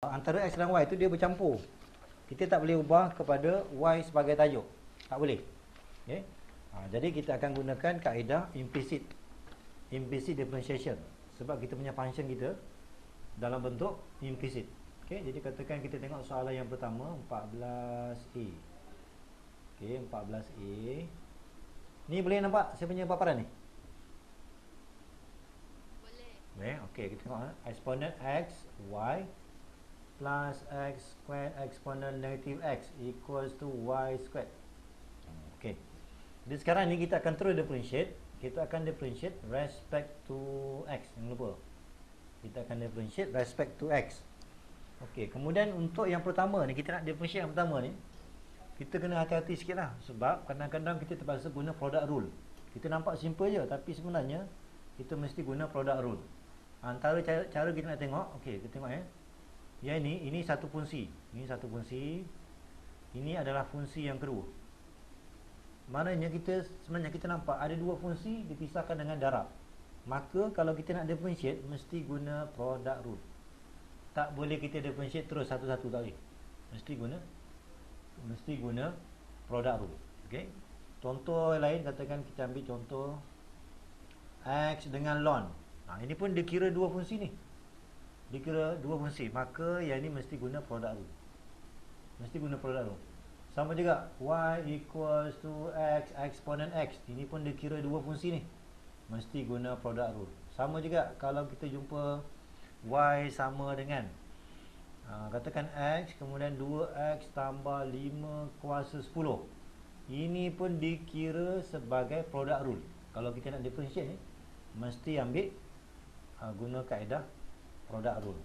Antara X dan Y itu dia bercampur. Kita tak boleh ubah kepada Y sebagai tajuk. Tak boleh. Okay? Jadi kita akan gunakan kaedah implicit differentiation. Sebab kita punya function kita dalam bentuk implicit. Okay? Jadi katakan kita tengok soalan yang pertama 14A. Okay, 14A. Ni boleh nampak saya punya paparan ni? Boleh. Okay, kita tengok exponent X, Y plus X squared exponent negative X equals to Y squared. Okay. Jadi sekarang ni kita akan terus differentiate. Kita akan differentiate respect to X. Jangan lupa. Kita akan differentiate respect to X. Okay. Kemudian untuk yang pertama ni, kita nak differentiate yang pertama ni, kita kena hati-hati sikit lah. Sebab kadang-kadang kita terpaksa guna product rule. Kita nampak simple je, tapi sebenarnya kita mesti guna product rule. Antara cara kita nak tengok, okay, kita tengok yang ini satu fungsi. Ini satu fungsi. Ini adalah fungsi yang kedua. Maknanya sebenarnya kita nampak ada dua fungsi dipisahkan dengan darab. Maka kalau kita nak differentiate, mesti guna product rule. Tak boleh kita differentiate terus satu-satu, tak boleh. Mesti guna product rule. Okay. Contoh lain, katakan kita ambil contoh X dengan ln. Ini pun dikira dua fungsi ni. Dikira dua fungsi, maka yang ni mesti guna product rule. Mesti guna product rule. Sama juga Y equals to X exponent X. Ini pun dikira dua fungsi ni. Mesti guna product rule. Sama juga kalau kita jumpa Y sama dengan katakan X, kemudian 2X tambah 5 kuasa 10. Ini pun dikira sebagai product rule. Kalau kita nak differentiate ni, mesti ambil guna kaedah product rule.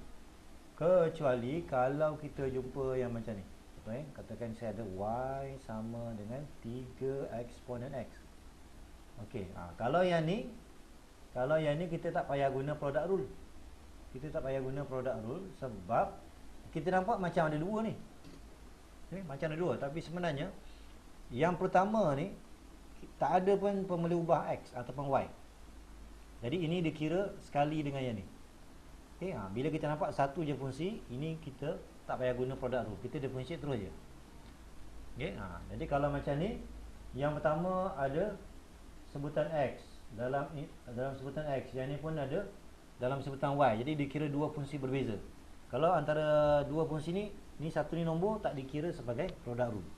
Kecuali kalau kita jumpa yang macam ni. Katakan saya ada Y sama dengan 3 exponent X. Okey, kalau yang ni kita tak payah guna product rule. Kita tak payah guna product rule sebab kita nampak macam ada dua ni. Macam ada dua, tapi sebenarnya yang pertama ni tak ada pun boleh ubah X ataupun Y. Jadi ini dikira sekali dengan yang ni. Okay, bila kita nampak satu je fungsi, ini kita tak payah guna product rule. Kita differentiate terus je. Okay, jadi kalau macam ni, yang pertama ada sebutan X dalam sebutan X, yang ni pun ada dalam sebutan Y. Jadi dikira dua fungsi berbeza. Kalau antara dua fungsi ni satu ni nombor, tak dikira sebagai product rule.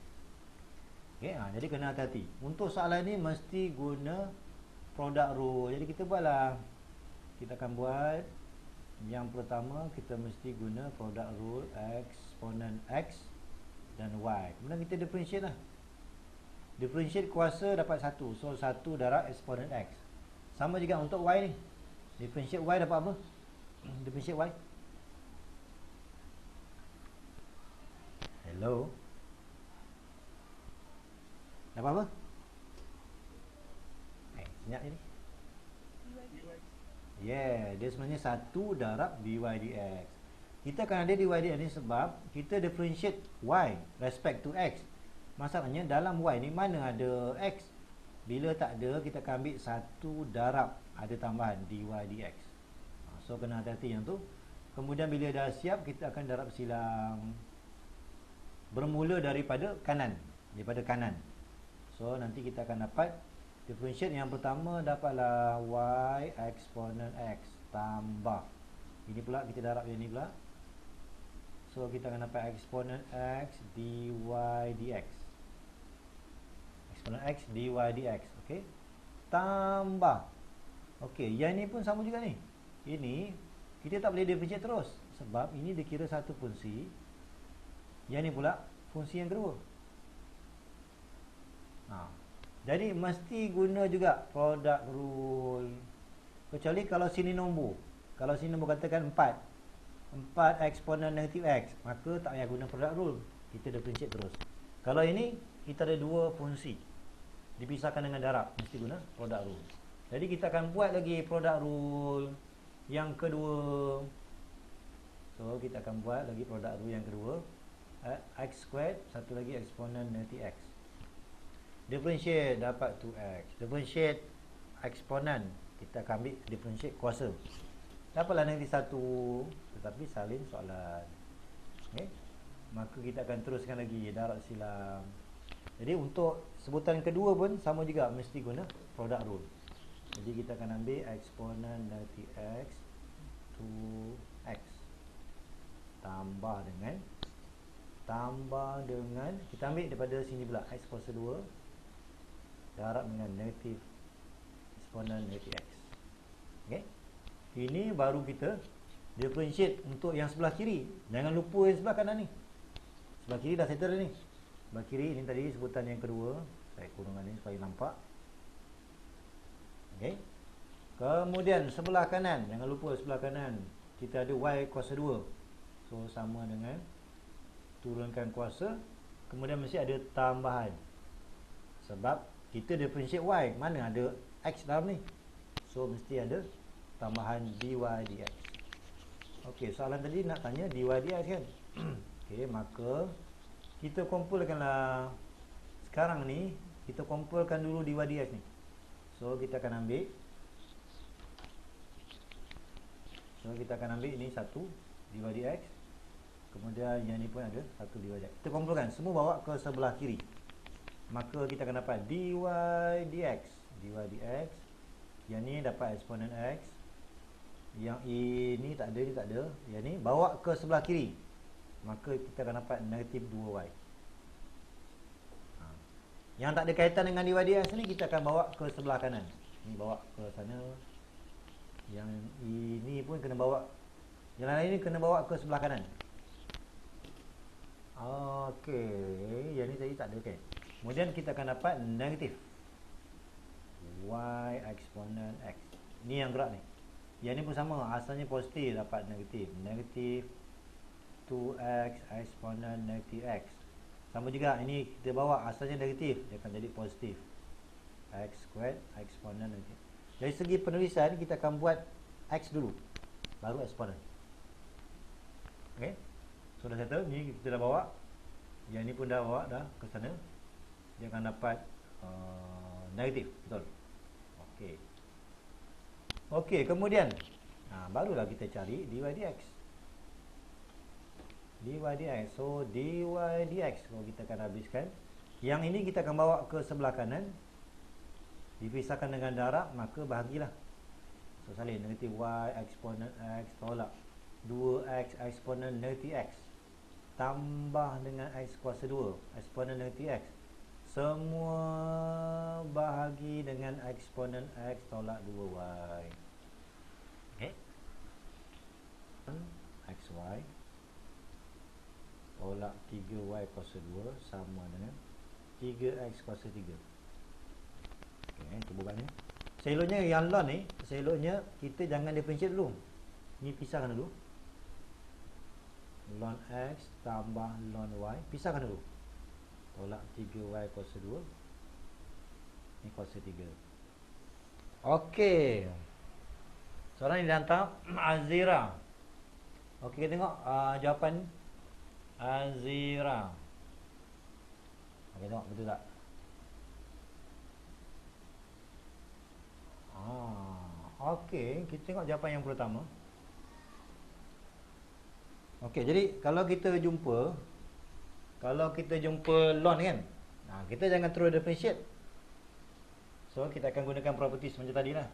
Okay, jadi kena hati-hati. Untuk soalan ni mesti guna product rule. Jadi kita buatlah. Kita akan buat yang pertama, kita mesti guna product rule exponent X dan Y. Kemudian kita differentiate lah. Differentiate kuasa dapat 1. So 1 darab exponent X. Sama juga untuk Y ni. Differentiate Y dapat apa? Differentiate Y. Hello. Dapat apa? Senyap ni. Yeah, dia sebenarnya 1 darab dy dx. Kita akan ada dy dx ni sebab kita differentiate y respect to x. Masalahnya dalam y ni mana ada x? Bila tak ada, kita akan ambil 1 darab ada tambahan dy dx. So kena hati-hati yang tu. Kemudian bila dah siap, kita akan darab silang. Bermula daripada kanan. So nanti kita akan dapat differentiate yang pertama, dapatlah y exponent x tambah. Ini pula kita darab yang ni pula. So kita akan dapat exponent x dy dx. Exponent x dy dx. Okey. Tambah. Okey, yang ni pun sama juga ni. Ini kita tak boleh differentiate terus sebab ini dikira satu fungsi. Yang ni pula fungsi yang kedua. Jadi mesti guna juga product rule. Kecuali kalau sini nombor. Kalau sini nombor katakan 4 exponent negative x, maka tak payah guna product rule. Kita differentiate terus. Kalau ini kita ada dua fungsi dipisahkan dengan darab, mesti guna product rule. Jadi kita akan buat lagi product rule yang kedua. So kita akan buat lagi product rule yang kedua. X squared, satu lagi exponent negative x. Differentiate dapat 2x. Differentiate eksponen, kita akan ambil differentiate kuasa. Dapatlah nanti 1, tetapi salin soalan. maka kita akan teruskan lagi darab silang. Jadi untuk sebutan kedua pun sama juga, mesti guna product rule. Jadi kita akan ambil eksponen negatif x 2x tambah dengan kita ambil daripada sini pula x kuasa 2 darab dengan negatif eksponen negatif x. Okey. Ini baru kita differentiate untuk yang sebelah kiri. Jangan lupa yang sebelah kanan ni. Sebelah kiri dah settle dah ni. Sebelah kiri ini tadi sebutan yang kedua. Saya kurangkan ni supaya nampak. Okey. Kemudian sebelah kanan, jangan lupa sebelah kanan kita ada y kuasa 2. So sama dengan turunkan kuasa, kemudian mesti ada tambahan. Sebab kita differentiate y, mana ada x dalam ni. So mesti ada tambahan dy dx. Okey, soalan tadi nak tanya dy dx kan. Okey, maka kita kumpulkanlah sekarang ni, kita kumpulkan dulu dy dx ni. So kita akan ambil ini satu dy dx. Kemudian yang ni pun ada satu dy dx. Kita kumpulkan, semua bawa ke sebelah kiri. Maka kita akan dapat dy dx. Yang ni dapat eksponen x. Yang ini tak ada, ni tak ada. Yang ni bawa ke sebelah kiri. Maka kita akan dapat negatif 2y. Yang tak ada kaitan dengan dy dx ni kita akan bawa ke sebelah kanan. Ni bawa ke sana. Yang ini pun kena bawa, yang lain ni kena bawa ke sebelah kanan. Okey, yang ni tadi tak ada kan. Kemudian kita akan dapat negatif y eksponen x. Ni yang gerak ni. Yang ni pun sama, asalnya positif, dapat negatif. Negatif 2x eksponen negatif x. Sama juga, ini kita bawa asalnya negatif, dia akan jadi positif. X squared eksponen negatif. Dari segi penulisan kita akan buat x dulu, baru eksponen. Okey. So dah settle, ni kita dah bawa. Yang ni pun dah bawa dah ke sana. Dia akan dapat negatif, betul. Okey. Okey, kemudian barulah kita cari dy dx. Dy dx. So dy dx kalau kita akan habiskan. Yang ini kita akan bawa ke sebelah kanan. Dipisahkan dengan darab, maka bahagilah. So salin negatif y eksponen x tolak 2x eksponen negatif x tambah dengan x kuasa 2 eksponen negatif x. Semua bahagi dengan eksponen x tolak 2y. Okey. xy tolak 3y kuasa 2 sama dengan 3x kuasa 3. Okay, itu bukannya. Seloknya yang ln ni, seloknya kita jangan differentiate dulu. Ni pisahkan dulu. Ln x tambah ln y, pisahkan dulu. Tolak 3y kuasa 2. Ni kuasa 3. Okey. Soalan ni dihantar Azira. Okey, kita tengok jawapan Azira. Okey, tengok betul tak? Okey, kita tengok jawapan yang pertama. Okey, jadi kalau kita jumpa ln kan, kita jangan terus differentiate. So kita akan gunakan properties macam tadi lah.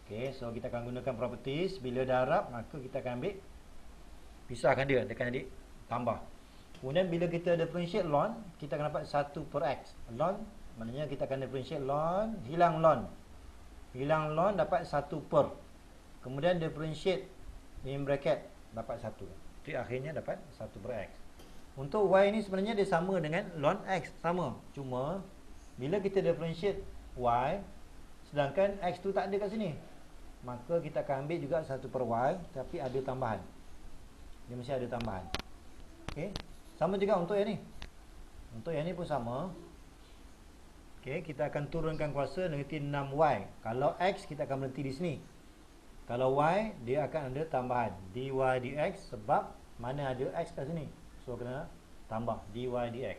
Okey, so kita akan gunakan properties. Bila darab, maka kita akan ambil, pisahkan dia, tekan adik, tambah. Kemudian bila kita differentiate ln, kita akan dapat 1 per x. Ln maknanya kita akan differentiate ln, hilang ln dapat 1 per. Kemudian differentiate in bracket dapat 1. Jadi akhirnya dapat 1 per x. Untuk y ni sebenarnya dia sama dengan ln x, sama. Cuma bila kita differentiate y, sedangkan x tu tak ada kat sini, maka kita akan ambil juga 1 per y, tapi ada tambahan. Dia mesti ada tambahan. Okey. Sama juga untuk yang ni. Untuk yang ni pun sama. Okey, kita akan turunkan kuasa negatif 6y. Kalau x kita akan berhenti di sini. Kalau y dia akan ada tambahan dy dx, sebab mana ada x kat sini. So kena tambah dy dx.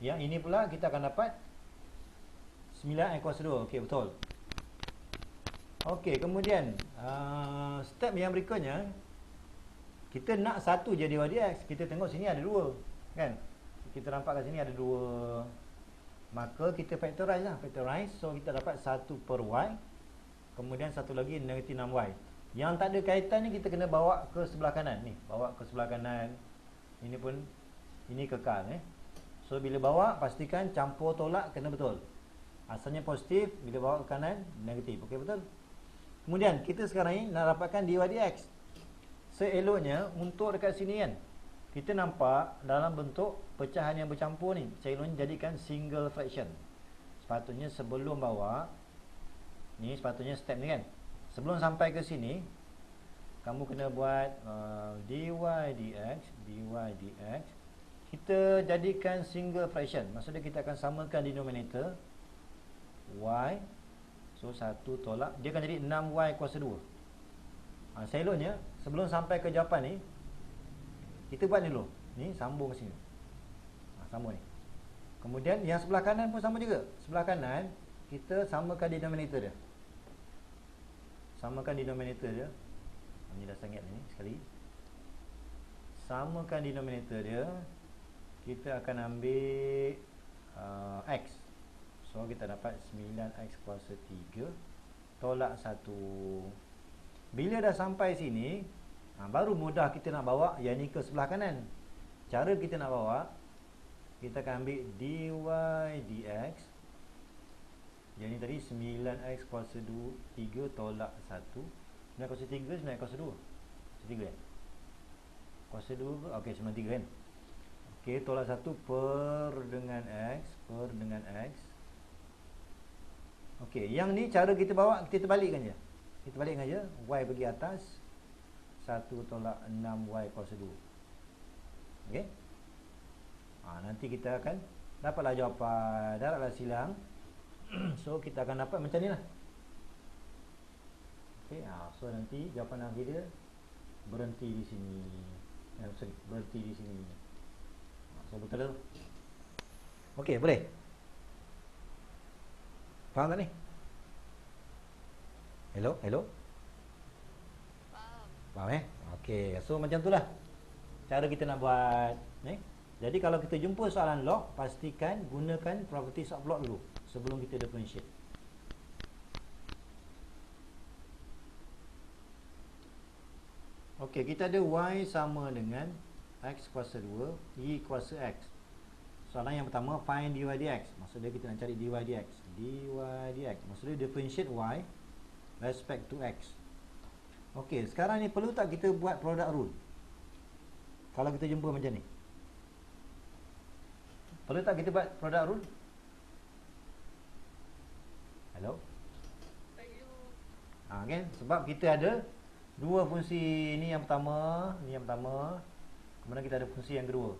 Yang ini pula kita akan dapat 9x kuasa 2. Okey, betul. Okey, kemudian step yang berikutnya Kita nak satu je dy dx. Kita tengok sini ada dua, kan? Kita nampak kat sini ada dua. Maka kita factorize lah. Factorize. So kita dapat 1 per y. Kemudian satu lagi negatif 6y. Yang tak ada kaitan ni kita kena bawa ke sebelah kanan ni. Bawa ke sebelah kanan. Ini pun, ini kekal So bila bawa, pastikan campur tolak kena betul. Asalnya positif, bila bawa ke kanan negatif. Okey, betul? Kemudian kita sekarang ni nak dapatkan dy dx. Seeloknya untuk dekat sini kan, kita nampak dalam bentuk pecahan yang bercampur ni. Seeloknya jadikan single fraction. Sepatutnya sebelum bawa ni, sepatutnya step ni kan, sebelum sampai ke sini kamu kena buat dy dx. Kita jadikan single fraction. Maksudnya kita akan samakan denominator y. So 1 tolak, dia akan jadi 6y kuasa 2. Seeloknya sebelum sampai ke jawapan ni, kita buat ni dulu. Ni sambung ke sini. Sambung ni. Kemudian yang sebelah kanan pun sama juga. Sebelah kanan kita samakan denominator dia. Samakan denominator dia. Ni dah sangat ni sekali. Samakan denominator dia. Kita akan ambil x. So kita dapat 9x kuasa 3 tolak 1. Bila dah sampai sini, baru mudah kita nak bawa yang ni ke sebelah kanan. Cara kita nak bawa, kita akan ambil dy dx. Yang ni tadi 9x kuasa 3 tolak 1. 9 kuasa 3, 9 kuasa 2. Kuasa 3 kan? Kuasa 2 ke? Ok, 93 kan? Ok, tolak 1 per dengan x. Per dengan x. Ok, yang ni cara kita bawa, kita terbalikkan je. Kita balikkan je, y pergi atas, 1 tolak 6y kuasa 2. Okey. Nanti kita akan dapatlah jawapan, darablah silang. So kita akan dapat macam ni lah. Okey, so nanti jawapan akhir dia berhenti di sini. Berhenti di sini. So betul tu. Okey, boleh? Faham tak ni? Hello? Faham Okey, so macam tu lah cara kita nak buat Jadi kalau kita jumpa soalan log, pastikan gunakan properties of log dulu sebelum kita differentiate. Okey, kita ada y sama dengan x kuasa 2, y kuasa x. Soalan yang pertama, find dy dx. Maksudnya kita nak cari dy dx. Dy dx maksudnya differentiate y respect to x. Okey, sekarang ni perlu tak kita buat product rule? Kalau kita jumpa macam ni, perlu tak kita buat product rule? Hello? Kan? Sebab kita ada dua fungsi ni, yang pertama, kemudian kita ada fungsi yang kedua.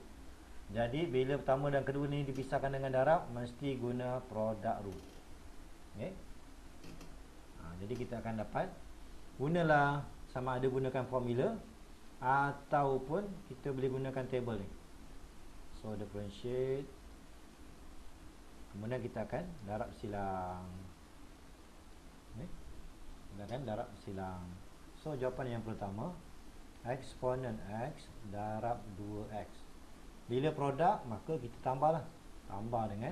Jadi bila pertama dan kedua ni dipisahkan dengan darab, mesti guna product rule. Okey? Jadi kita akan dapat, gunalah sama ada gunakan formula ataupun kita boleh gunakan table ni. So differentiate, kemudian kita akan darab silang. Kita akan darab silang. So jawapan yang pertama, eksponen x darab 2x. Bila produk, maka kita tambahlah. Tambah dengan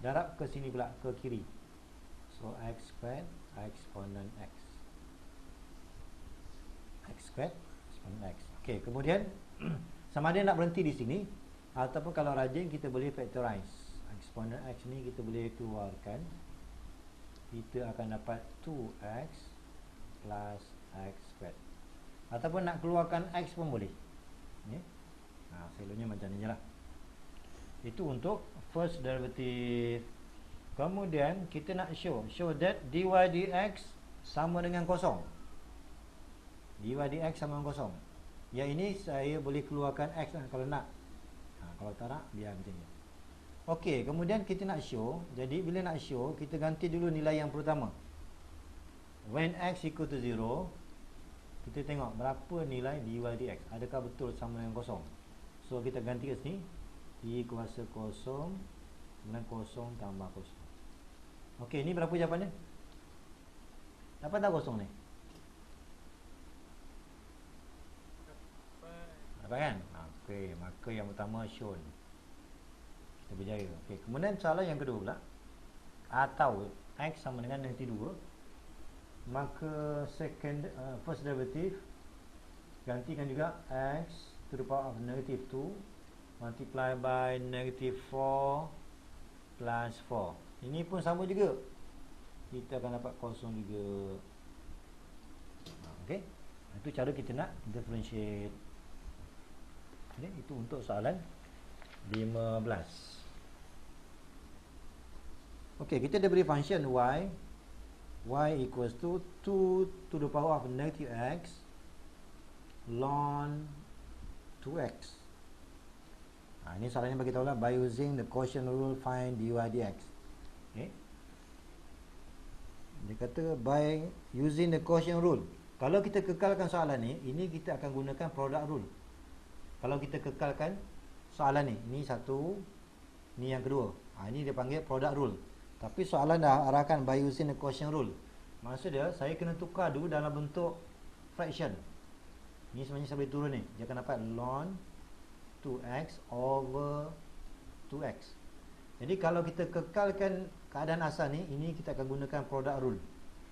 darab ke sini pula, ke kiri. So x squared eksponen x. X squared eksponen x. Okey, kemudian sama ada nak berhenti di sini ataupun kalau rajin kita boleh factorize. Eksponen x ni kita boleh keluarkan. Kita akan dapat 2x plus x squared. Ataupun nak keluarkan x pun boleh. Selalunya macam ni je lah. Itu untuk first derivative. Kemudian kita nak show that dy dx sama dengan kosong. Dy dx sama dengan kosong. Yang ini saya boleh keluarkan x lah kalau nak. Kalau tak nak, biar macam ni. Okey, kemudian kita nak show. Jadi bila nak show, kita ganti dulu nilai yang pertama. When x equal to 0, kita tengok berapa nilai dy dx. Adakah betul sama dengan kosong? So kita ganti ke sini, y kuasa kosong, kemudian kosong tambah kosong. Okey, ni berapa jawapannya? Dapat tak kosong ni? Dapat kan? Okey, maka yang pertama shown. Kita berjaya. Okey, kemudian soalan yang kedua pula. Atau x sama dengan negatif 2, maka first derivative gantikan juga x to the power of negative 2 multiply by negative 4 plus 4. Ini pun sama juga. Kita akan dapat kosong juga. Okey. Itu cara kita nak differentiate. Okay, itu untuk soalan 15. Okey, kita dah beri function y equals to 2 to the power of negative x ln 2x. Ini soalannya bagi tahu lah, by using the quotient rule find dy dx. Okay. Dia kata by using the quotient rule. Kalau kita kekalkan soalan ni, ini kita akan gunakan product rule. Kalau kita kekalkan soalan ni, ini satu, ni yang kedua. Ini dia panggil product rule. Tapi soalan dah arahkan by using the quotient rule. Maksud dia, saya kena tukar dulu dalam bentuk fraction. Ni sebenarnya saya boleh turun ni. Dia akan dapat ln 2x over 2x. Jadi kalau kita kekalkan keadaan asal ni, ini kita akan gunakan product rule.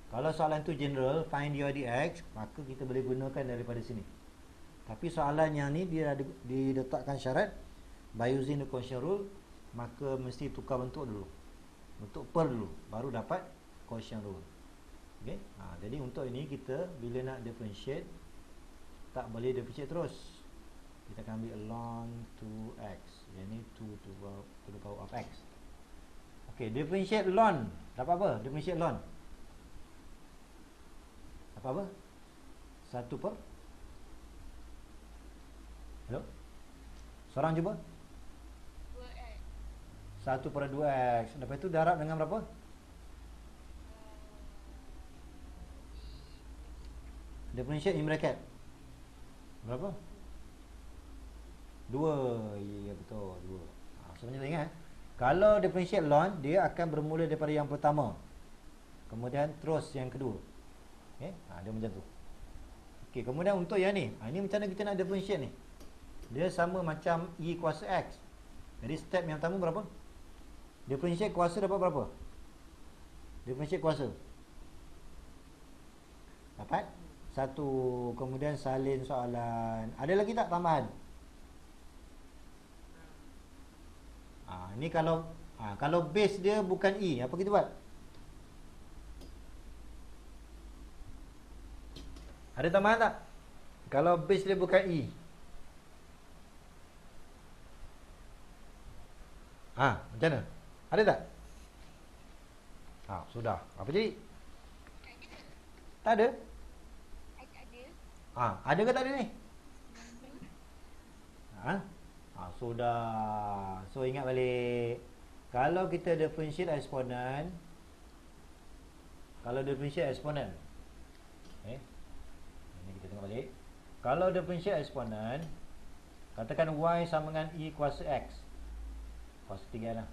Kalau soalan tu general, find dy dx, maka kita boleh gunakan daripada sini. Tapi soalan yang ni dia diletakkan syarat by using the quotient rule, maka mesti tukar bentuk dulu. Bentuk per dulu, baru dapat quotient rule. Okey. Jadi untuk ini kita bila nak differentiate, tak boleh differentiate terus. Kita akan ambil ln 2x, yang ni 2 to the power of x. Okey, differentiate ln. Dapat apa? Differentiate ln. Dapat apa? 1 per. Hello? Seorang cuba. 2x. 1 per 2x. Lepas itu darab dengan berapa? Differentiate in bracket. Berapa? 2. Ya, betul, 2. Sebenarnya ingat, kalau differentiate ln, dia akan bermula daripada yang pertama, kemudian terus yang kedua. Okey, dia macam tu. Okey, kemudian untuk yang ni, ini macam mana kita nak differentiate ni? Dia sama macam e kuasa x. Jadi step yang pertama berapa? Differentiate kuasa dapat berapa? Differentiate kuasa dapat 1. Kemudian salin soalan. Ada lagi tak tambahan? Ni kalau base dia bukan e, apa kita buat? Ada tambahan tak? Kalau base dia bukan e. Macam mana? Ada tak? Sudah. Apa jadi? Tak ada? Ada ke tak ada ni? Sudah. So ingat balik. Kalau kita differentiate eksponen, ini kita tengok balik. Kalau differentiate eksponen, katakan y sama dengan e kuasa x. Kuasa 3 lah.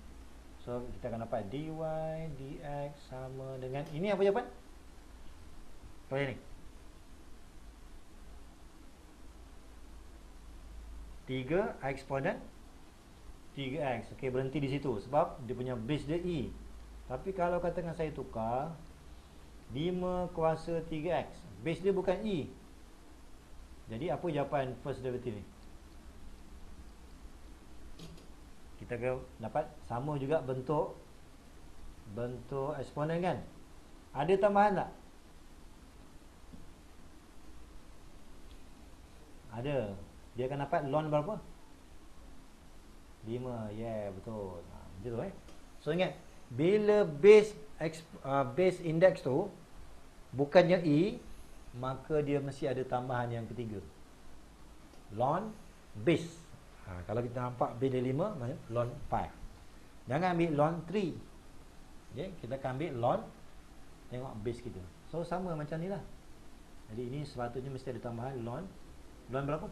So kita akan dapat dy dx sama dengan, ini apa jawapan? Apa ni? 3 eksponen 3x. Okey, berhenti di situ sebab dia punya base dia e. Tapi kalau katakan saya tukar 5 kuasa 3x, base dia bukan e. Jadi apa jawapan first derivative ni? Kita akan dapat sama juga bentuk eksponen kan? Ada tambahan tak? Ada. Dia akan dapat ln berapa? 5. Betul. Macam tu So ingat, bila base index tu bukannya e, maka dia mesti ada tambahan yang ketiga, ln base. Kalau kita nampak base dia 5, maksudnya ln 5. Jangan ambil ln 3. Kita akan ambil ln, tengok base kita. So sama macam ni lah. Jadi ini sepatutnya mesti ada tambahan ln berapa?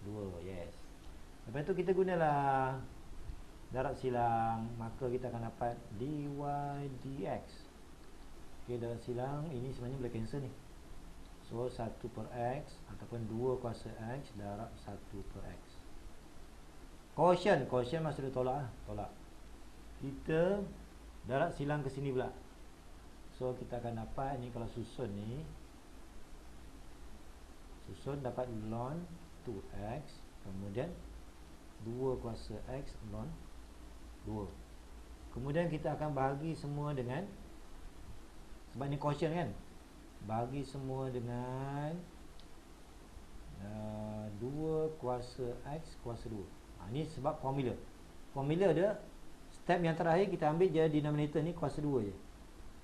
2. Lepas tu kita gunalah darab silang, maka kita akan dapat dy dx. Okey, darab silang ini sebenarnya boleh cancel ni. So 1 per X ataupun 2 kuasa X darab 1 per X. Quotient maksudnya tolak lah. Tolak. Kita darab silang ke sini pula. So kita akan dapat ni, kalau susun ni, susun dapat ln 2X, kemudian 2 kuasa X ln 2. Kemudian kita akan bahagi semua dengan, sebab ni quotient kan, bahagi semua dengan 2 kuasa X kuasa 2. Ni sebab formula. Formula dia, step yang terakhir kita ambil je denominator ni kuasa 2 je.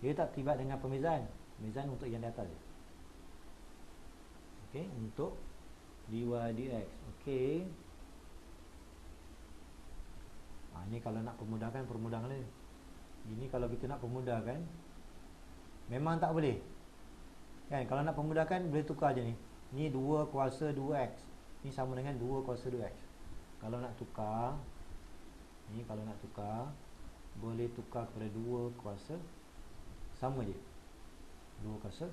Dia tak terlibat dengan perbezaan. Perbezaan untuk yang di atas je. Okey, untuk dy dx. Okey. Ini kalau nak permudahkan, permudahkan dia. Ini kalau kita nak permudahkan, memang tak boleh. Kan, kalau nak permudahkan boleh tukar je ni. Ni 2 kuasa 2x. Ni sama dengan 2 kuasa 2x. Kalau nak tukar, ni kalau nak tukar, boleh tukar kepada 2 kuasa, sama je, 2 kuasa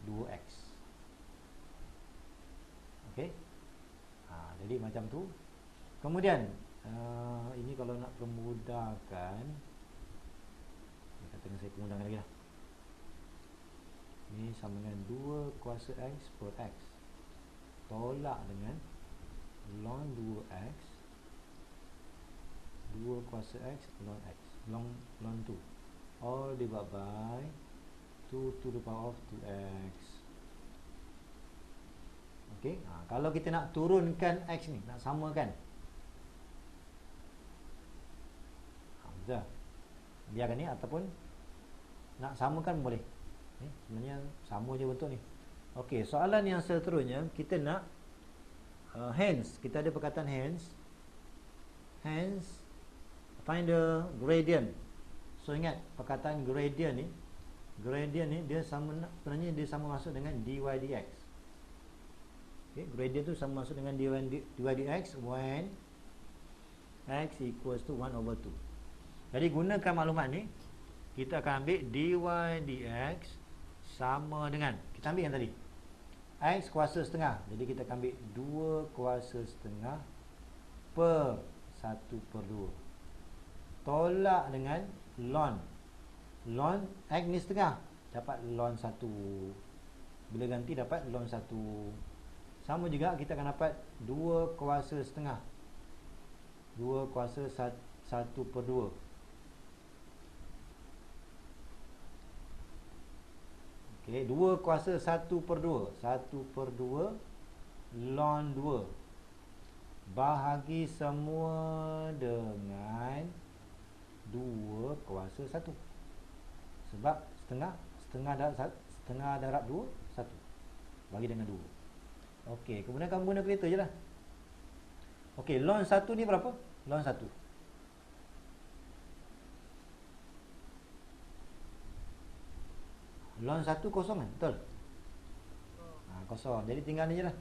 2x. Okey. Jadi macam tu. Kemudian ini kalau nak permudahkan, katakan saya permudahkan lagi lah. Ini sama dengan 2 kuasa X per X, tolak dengan ln 2x, 2 kuasa X ln X, ln 2, all divided by 2 to the power of 2x. Okey, kalau kita nak turunkan X ni, nak samakan, betul, biarkan ni, ataupun nak samakan boleh. Sebenarnya sama je bentuk ni. Okey, soalan yang seterusnya kita nak hence, kita ada perkataan hence find the gradient. So ingat perkataan gradient ni dia sama, sebenarnya dia sama masuk dengan dy dx. Okey, gradient tu sama masuk dengan dy dx when x equals to 1/2. Jadi gunakan maklumat ni, kita akan ambil dy dx sama dengan, kita ambil yang tadi, x kuasa setengah. Jadi kita akan ambil 2 kuasa setengah per 1/2, tolak dengan ln x ni setengah, dapat ln 1. Bila ganti dapat ln 1. Sama juga kita akan dapat 2 kuasa setengah, 2 kuasa 1/2. Okey, 2 kuasa 1/2. 1/2 ln 2 bahagi semua dengan 2 kuasa 1. Sebab setengah darab 2 1. Bagi dengan 2. Okey, kemudian kamu guna kereta je lah. Okey, ln 1 ni berapa? Ln 1. Ln 1 kosong kan? Betul? Kosong. Jadi tinggal ni je lah.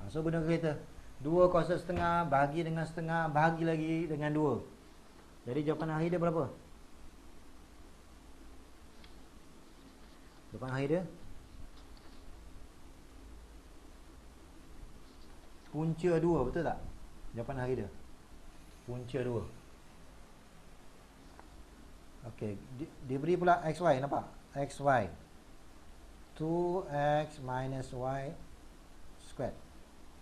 So guna kereta. 2 kuasa setengah bahagi dengan setengah, bahagi lagi dengan 2. Jadi jawapan akhir dia berapa? Jawapan akhir dia punca 2, betul tak? Jawapan akhir dia punca 2. Okey, dia beri pula xy, nampak? Xy 2x minus y squared.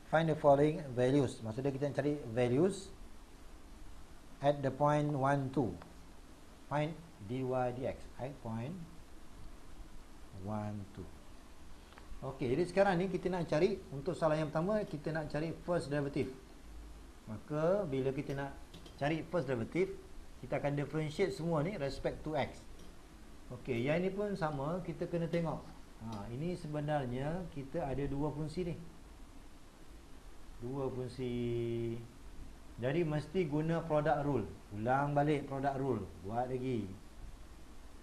Find the following values. Maksudnya kita cari values at the point 1, 2. Find dy dx at point 1, 2. Okey, jadi sekarang ni kita nak cari, untuk soalan yang pertama kita nak cari first derivative. Maka bila kita nak cari first derivative, kita akan differentiate semua ni respect to x. Okey, yang ini pun sama, kita kena tengok. Ini sebenarnya kita ada 2 fungsi ni. 2 fungsi. Jadi mesti guna product rule. Ulang balik product rule. Buat lagi.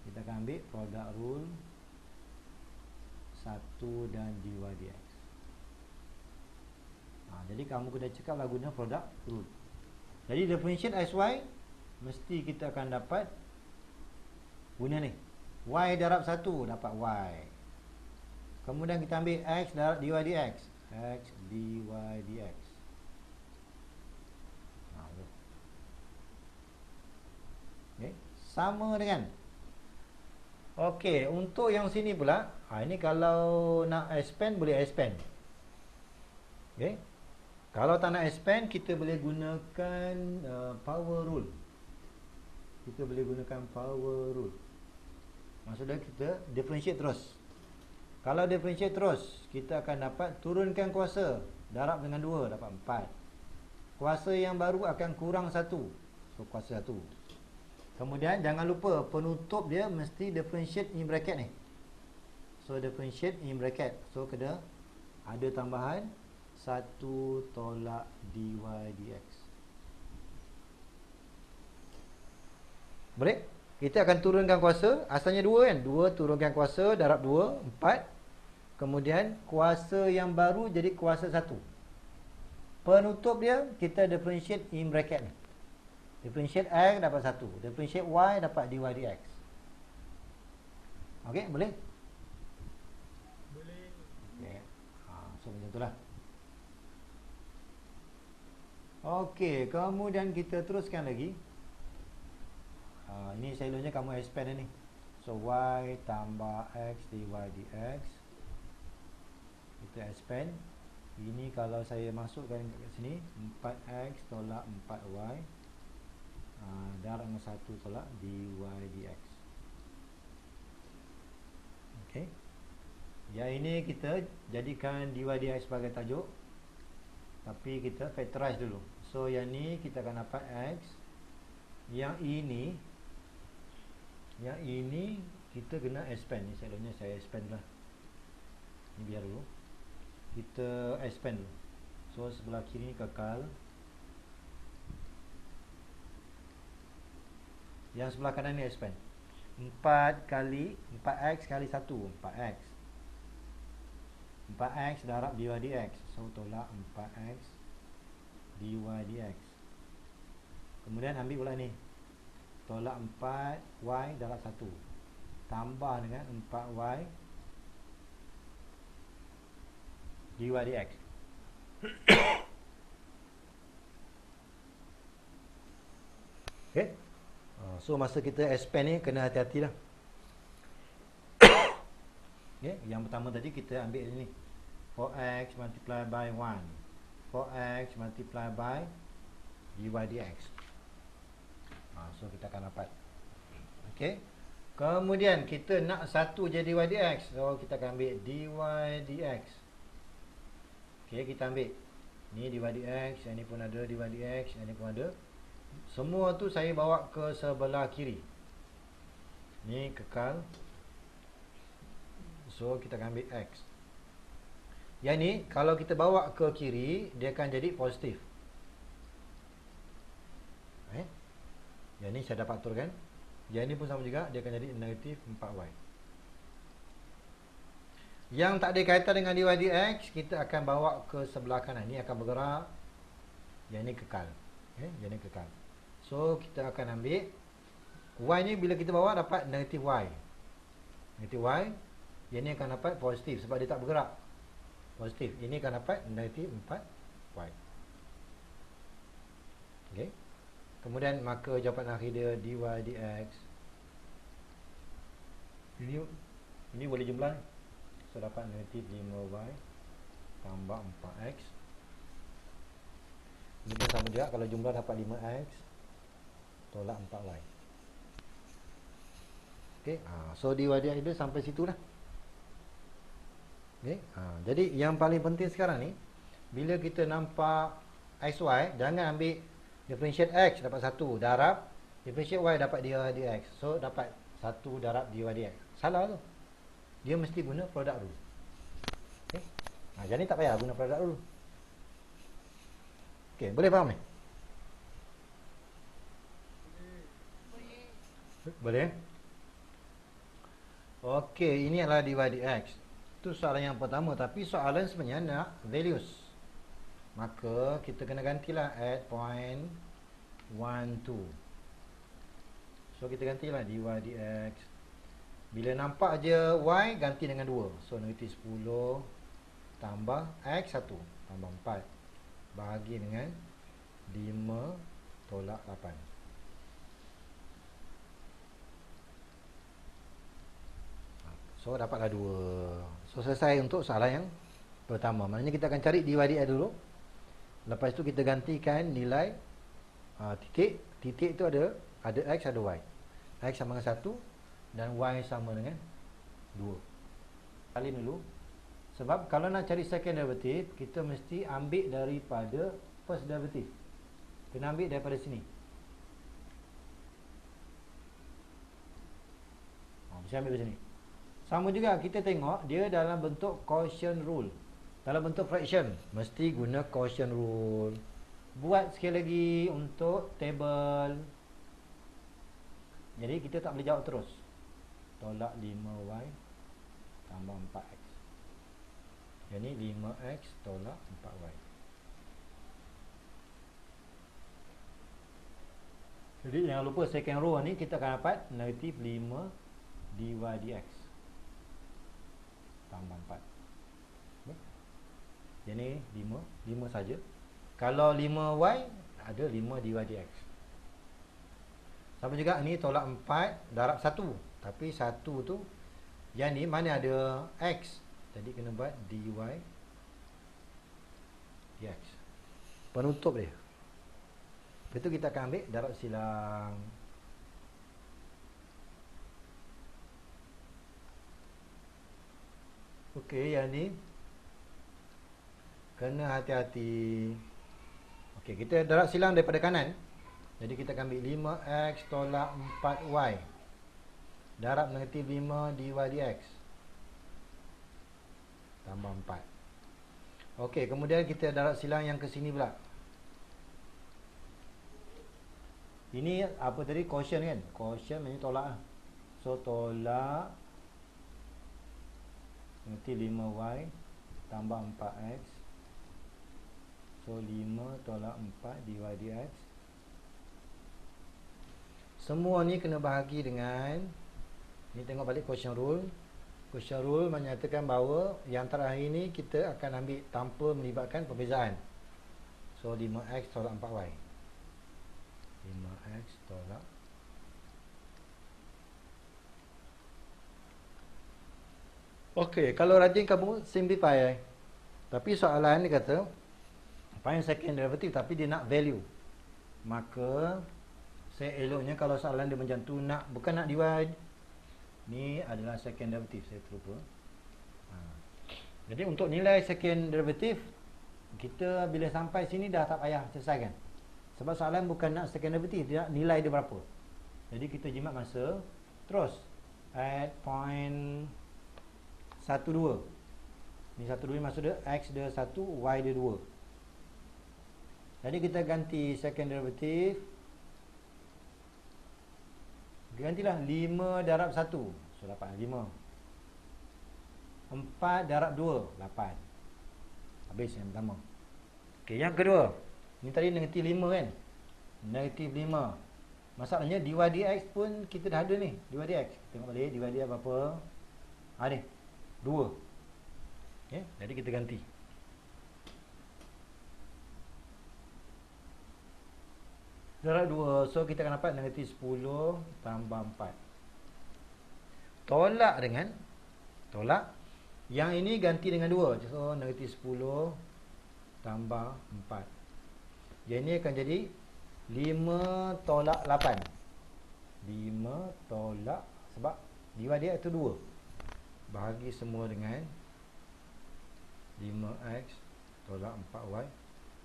Kita akan ambil product rule 1 dan dy dx. Jadi kamu kena cakap lah guna product rule. Jadi differentiate xy, mesti kita akan dapat guna ni. Y darab 1 dapat y. Kemudian kita ambil x darab dy dx. X dy dx. Okay. Sama dengan. Okey, untuk yang sini pula, ini kalau nak expand boleh expand. Okey. Kalau tak nak expand, kita boleh gunakan power rule. Kita boleh gunakan power rule. Maksudnya kita differentiate terus. Kalau differentiate terus, kita akan dapat turunkan kuasa, darab dengan 2 dapat 4. Kuasa yang baru akan kurang 1. So kuasa 1. Kemudian jangan lupa penutup dia mesti differentiate in bracket ni. So differentiate in bracket. So kena ada tambahan 1 tolak dy dx. Boleh? Kita akan turunkan kuasa. Asalnya 2 kan? 2 turunkan kuasa darab 2, 4. Kemudian kuasa yang baru jadi kuasa 1. Penutup dia kita differentiate in bracket ni. Differentiate x dapat 1. Differentiate y dapat dy dx. Okey, boleh? Boleh. Okey. So macam itulah. Okey, kemudian kita teruskan lagi. Ini selalunya kamu expand ni. So y tambah x dy dx. Kita expand. Ini kalau saya masukkan kat sini 4x tolak 4y darab dengan 1 tolak dy dx. Okey. Yang ini kita jadikan dy dx sebagai tajuk. Tapi kita factorize dulu. So yang ni kita akan dapat x. Yang ini kita kena expand ni. Selalunya saya expand lah. Ni biar dulu. Kita expand dulu. So sebelah kiri ni kekal. Yang sebelah kanan ni expand. 4x kali 1 4x. 4x darab dy dx. So tolak 4x dy dx. Kemudian ambil pula ni. Tolak 4y darab 1. Tambah dengan 4y dy dx. Okay. So masa kita expand ni kena hati-hati lah. Okay. Yang pertama tadi kita ambil ni 4x multiply by 1. 4x multiply by dy dx. So kita akan dapat. Okay. Kemudian kita nak satu jadi dy dx. So kita akan ambil dy dx. Okay, kita ambil ni dy dx, yang ni pun ada dy dx, yang ni pun ada. Semua tu saya bawa ke sebelah kiri. Ni kekal. So kita akan ambil x. Yang ni kalau kita bawa ke kiri, dia akan jadi positif. Yang ni saya dapat aturkan. Yang ni pun sama juga, dia akan jadi negatif 4y. Yang tak ada kaitan dengan dy dx, kita akan bawa ke sebelah kanan. Ni akan bergerak. Yang ni kekal. Yang ni kekal. So kita akan ambil y ni bila kita bawa dapat negatif y. Negatif y. Yang ni akan dapat positif sebab dia tak bergerak. Positif. Ini akan dapat negatif 4y. Okey. Kemudian maka jawapan akhir dia dy dx. Ini boleh jumlah. So dapat negatif 5y tambah 4x. Ini pun sama juga, kalau jumlah dapat 5x tolak 4y. Okey, so dy dx dia sampai situ lah. Okey, jadi yang paling penting sekarang ni, bila kita nampak xy, jangan ambil differentiate x dapat 1 darab differentiate y dapat dy dx. So dapat 1 darab dy dx. Salah tu. Dia mesti guna product rule. Okey. Jadi tak payah guna product rule. Okey, boleh faham ni? Boleh. Okey, ini adalah dy dx. Itu soalan yang pertama, tapi soalan sebenarnya nak values. Maka kita kena gantilah at point 1, 2. So kita gantilah dy dx Bila nampak je Y, ganti dengan 2. So negatif 10 tambah X 1 tambah 4 bahagi dengan 5 tolak 8. So dapatlah 2. So selesai untuk soalan yang pertama. Maknanya kita akan cari dy dx dulu. Lepas tu kita gantikan nilai titik. Titik tu ada X ada Y. X sama dengan 1 dan Y sama dengan 2. Salin dulu. Sebab kalau nak cari second derivative, kita mesti ambil daripada first derivative. Kena ambil daripada sini. Mesti ambil dari sini. Sama juga kita tengok dia dalam bentuk quotient rule. Dalam bentuk fraction mesti guna quotient rule. Buat sekali lagi untuk table. Jadi kita tak boleh jawab terus. Tolak 5y tambah 4x. Jadi 5x tolak 4y. Jadi jangan lupa second row ni kita akan dapat negatif 5 dy dx tambah 4. Jadi 5 saja. Kalau 5y ada 5 dy dx. Sama juga ni tolak 4 darab 1. Tapi 1 tu yang ni mana ada x. Jadi kena buat dy dx. Penutup dia. Lepas tu kita akan ambil darab silang. Okey, yang ni kena hati-hati. Okey, kita darab silang daripada kanan. Jadi kita akan ambil 5x tolak 4y darab negatif 5 dy dx tambah 4. Okey, kemudian kita darab silang yang ke sini pula. Ini apa tadi? Quotient kan? Quotient ini tolak lah. So tolak negatif 5y tambah 4x. So 5 tolak 4 dy dx. Semua ni kena bahagi dengan ni, tengok balik quotient rule. Quotient rule menyatakan bahawa yang terakhir ni kita akan ambil tanpa melibatkan perbezaan. So 5x tolak 4y. 5x tolak. Okey, kalau rajin kamu simplify. Tapi soalan ni kata find second derivative tapi dia nak value. Maka saya eloknya kalau soalan dia macam tu, nak bukan nak divide. Ni adalah second derivative, saya terlupa. Jadi untuk nilai second derivative, kita bila sampai sini dah tak payah selesaikan. Sebab soalan bukan nak second derivative, dia nak nilai dia berapa. Jadi kita jimat masa. Terus at point 12. Ni 12 maksud dia x dia 1, y dia 2. Jadi kita ganti second derivative. Gantilah 5 darab 1. So 8. 5. 4 darab 2. 8. Habis yang pertama. Okey, yang kedua. Ni tadi negatif 5 kan? Negatif 5. Masalahnya dy dx pun kita dah ada ni. Dy dx. Tengok balik dy dx berapa? Ni. 2. Okay, jadi kita ganti. Darab 2. So kita akan dapat negatif 10 tambah 4. Tolak dengan tolak. Yang ini ganti dengan 2. So negatif 10 tambah 4. Yang ini akan jadi 5 tolak 8. 5 tolak, sebab dy dx itu 2. Bahagi semua dengan 5x tolak 4y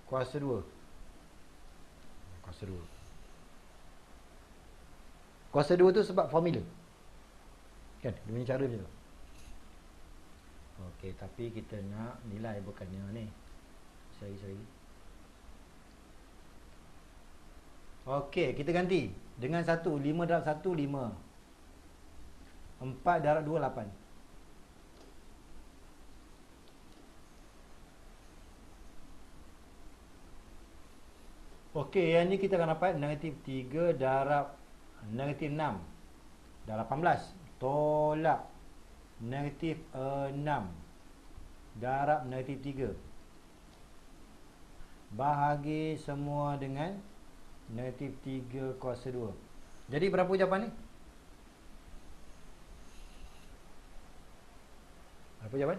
kuasa 2. Kuasa 2. Kuasa 2 tu sebab formula. Kan? Dia punya cara macam tu. Okey, tapi kita nak nilai bukannya ni. Sorry. Okey, kita ganti. Dengan 1, 5 darab 1, 5. 4 darab 2, 8. Okey, yang ni kita akan dapat negatif 3 darab negatif 6 darab 18. tolak negatif 6 darab negatif 3 bahagi semua dengan negatif 3 kuasa 2. Jadi berapa jawapan ni? Berapa jawapan?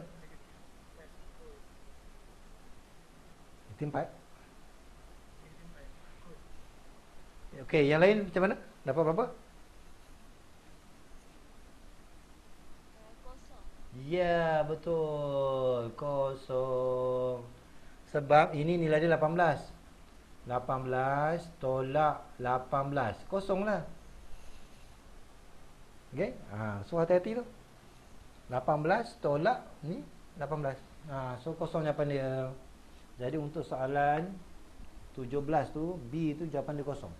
Itu 4. Okey, yang lain macam mana? Dapat berapa? Kosong. Ya, betul. Kosong. Sebab ini nilai dia 18. 18 tolak 18. Kosong lah. Okey? So hati-hati tu. 18 tolak ni 18. So kosong jawapan dia. Jadi untuk soalan 17 tu, B tu jawapan dia kosong.